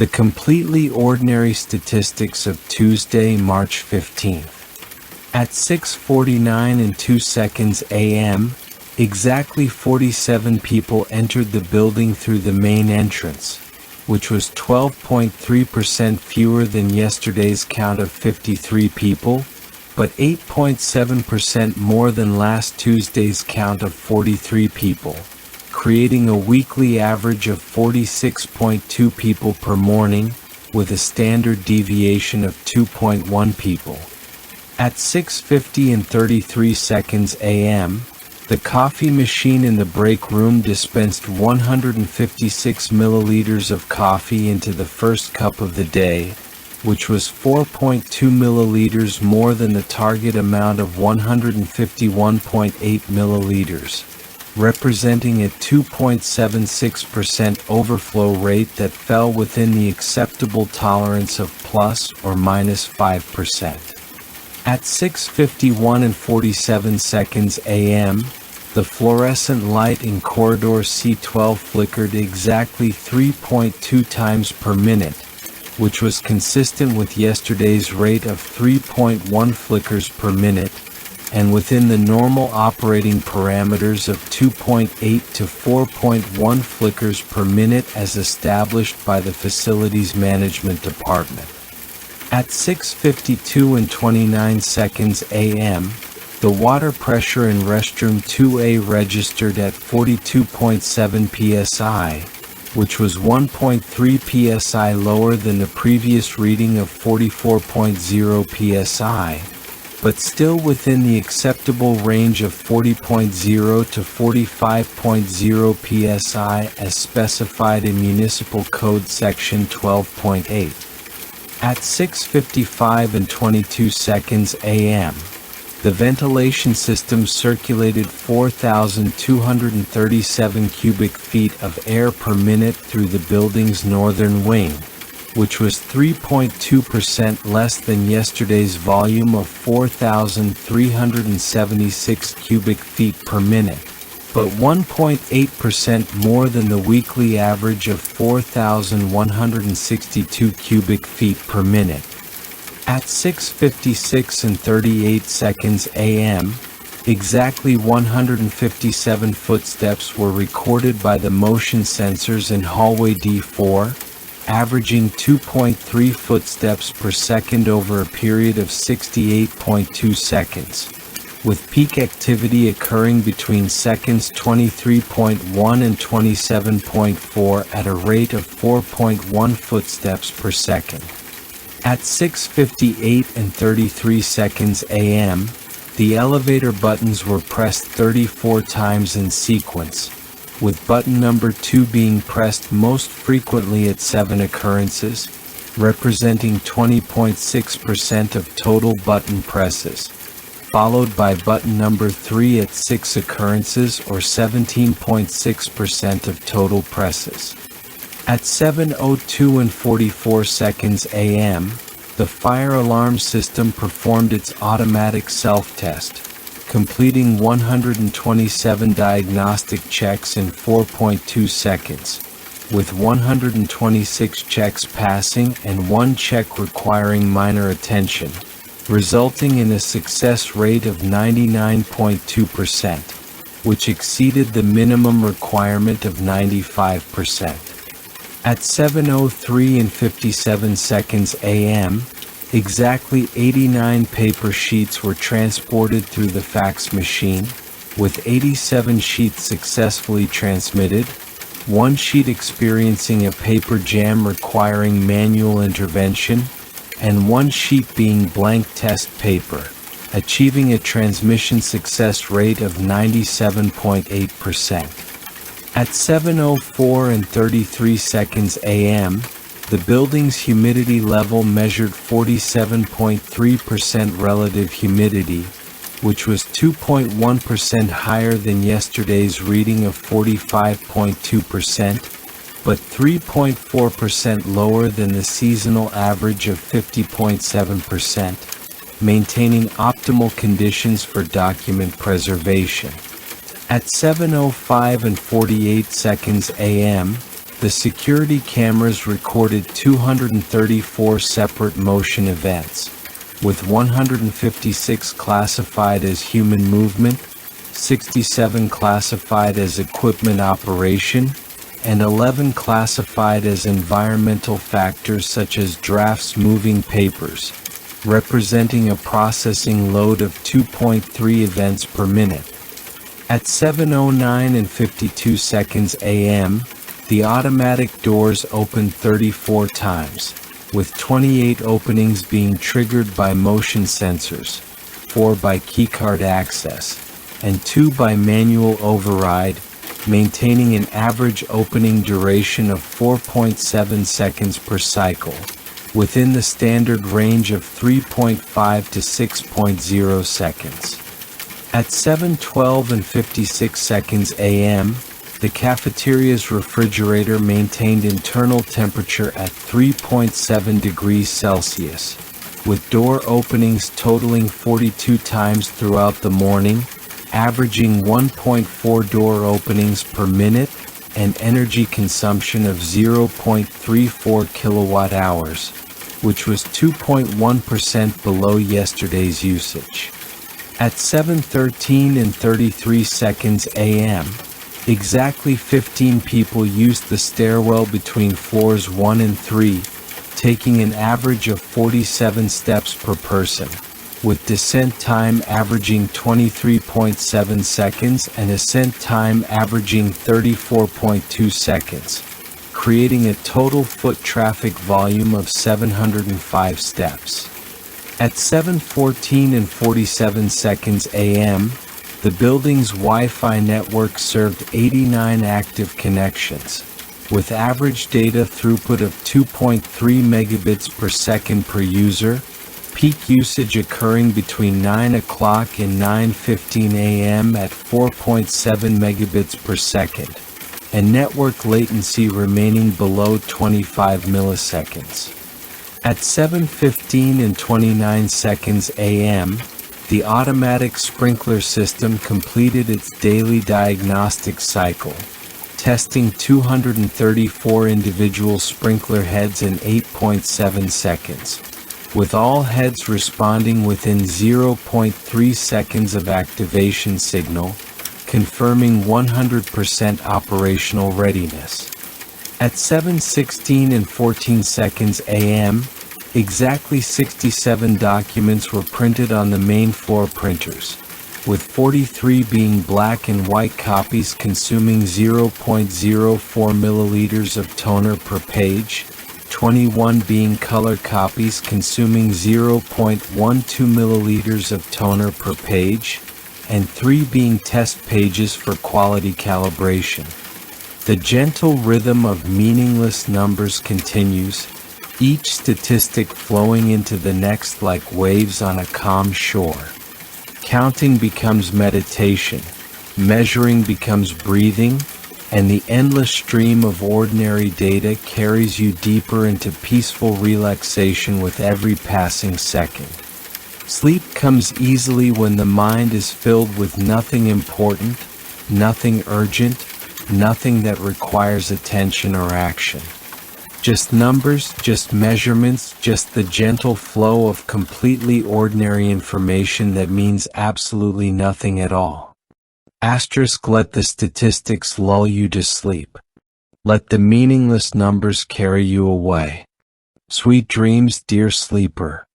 The completely ordinary statistics of Tuesday, March 15th. At 6:49 and 2 seconds a.m., exactly 47 people entered the building through the main entrance, which was 12.3% fewer than yesterday's count of 53 people, but 8.7% more than last Tuesday's count of 43 people, creating a weekly average of 46.2 people per morning, with a standard deviation of 2.1 people. At 6:50 and 33 seconds a.m., the coffee machine in the break room dispensed 156 milliliters of coffee into the first cup of the day, which was 4.2 milliliters more than the target amount of 151.8 milliliters, representing a 2.76% overflow rate that fell within the acceptable tolerance of plus or minus 5%. At 6:51 and 47 seconds a.m., the fluorescent light in corridor C12 flickered exactly 3.2 times per minute, which was consistent with yesterday's rate of 3.1 flickers per minute, and within the normal operating parameters of 2.8 to 4.1 flickers per minute as established by the Facilities Management Department. At 6:52 and 29 seconds a.m., the water pressure in restroom 2A registered at 42.7 psi, which was 1.3 psi lower than the previous reading of 44.0 psi, but still within the acceptable range of 40.0 to 45.0 psi as specified in Municipal Code Section 12.8. At 6:55 and 22 seconds a.m., the ventilation system circulated 4,237 cubic feet of air per minute through the building's northern wing, which was 3.2% less than yesterday's volume of 4,376 cubic feet per minute, but 1.8% more than the weekly average of 4,162 cubic feet per minute. At 6:56 and 38 seconds a.m., exactly 157 footsteps were recorded by the motion sensors in hallway D4, averaging 2.3 footsteps per second over a period of 68.2 seconds, with peak activity occurring between seconds 23.1 and 27.4 at a rate of 4.1 footsteps per second. At 6:58 and 33 seconds a.m., the elevator buttons were pressed 34 times in sequence, with button number 2 being pressed most frequently at 7 occurrences, representing 20.6% of total button presses, followed by button number 3 at 6 occurrences or 17.6% of total presses. At 7:02 and 44 seconds a.m., the fire alarm system performed its automatic self-test, completing 127 diagnostic checks in 4.2 seconds, with 126 checks passing and 1 check requiring minor attention, resulting in a success rate of 99.2%, which exceeded the minimum requirement of 95%. At 7:03 and 57 seconds a.m., exactly 89 paper sheets were transported through the fax machine, with 87 sheets successfully transmitted, 1 sheet experiencing a paper jam requiring manual intervention, and 1 sheet being blank test paper, achieving a transmission success rate of 97.8%. At 7:04 and 33 seconds a.m., the building's humidity level measured 47.3% relative humidity, which was 2.1% higher than yesterday's reading of 45.2%, but 3.4% lower than the seasonal average of 50.7%, maintaining optimal conditions for document preservation. At 7:05 and 48 seconds a.m., The security cameras recorded 234 separate motion events, with 156 classified as human movement, 67 classified as equipment operation, and 11 classified as environmental factors such as drafts moving papers, representing a processing load of 2.3 events per minute. At 7:09 and 52 seconds a.m., the automatic doors opened 34 times, with 28 openings being triggered by motion sensors, 4 by keycard access, and 2 by manual override, maintaining an average opening duration of 4.7 seconds per cycle, within the standard range of 3.5 to 6.0 seconds. At 7:12 and 56 seconds a.m., the cafeteria's refrigerator maintained internal temperature at 3.7 degrees Celsius, with door openings totaling 42 times throughout the morning, averaging 1.4 door openings per minute, and energy consumption of 0.34 kilowatt hours, which was 2.1% below yesterday's usage. At 7:13 and 33 seconds a.m., exactly 15 people used the stairwell between floors 1 and 3, taking an average of 47 steps per person, with descent time averaging 23.7 seconds and ascent time averaging 34.2 seconds, creating a total foot traffic volume of 705 steps. At 7:14 and 47 seconds a.m., the building's Wi-Fi network served 89 active connections, with average data throughput of 2.3 megabits per second per user, peak usage occurring between 9 o'clock and 9:15 a.m. at 4.7 megabits per second, and network latency remaining below 25 milliseconds. At 7:15 and 29 seconds a.m., the automatic sprinkler system completed its daily diagnostic cycle, testing 234 individual sprinkler heads in 8.7 seconds, with all heads responding within 0.3 seconds of activation signal, confirming 100% operational readiness. At 7:16 and 14 seconds a.m., exactly 67 documents were printed on the main floor printers, with 43 being black and white copies consuming 0.04 milliliters of toner per page, 21 being color copies consuming 0.12 milliliters of toner per page, and 3 being test pages for quality calibration. The gentle rhythm of meaningless numbers continues, each statistic flowing into the next like waves on a calm shore. Counting becomes meditation, measuring becomes breathing, and the endless stream of ordinary data carries you deeper into peaceful relaxation with every passing second. Sleep comes easily when the mind is filled with nothing important, nothing urgent, nothing that requires attention or action. Just numbers, just measurements, just the gentle flow of completely ordinary information that means absolutely nothing at all. Let the statistics lull you to sleep. Let the meaningless numbers carry you away. Sweet dreams, dear sleeper.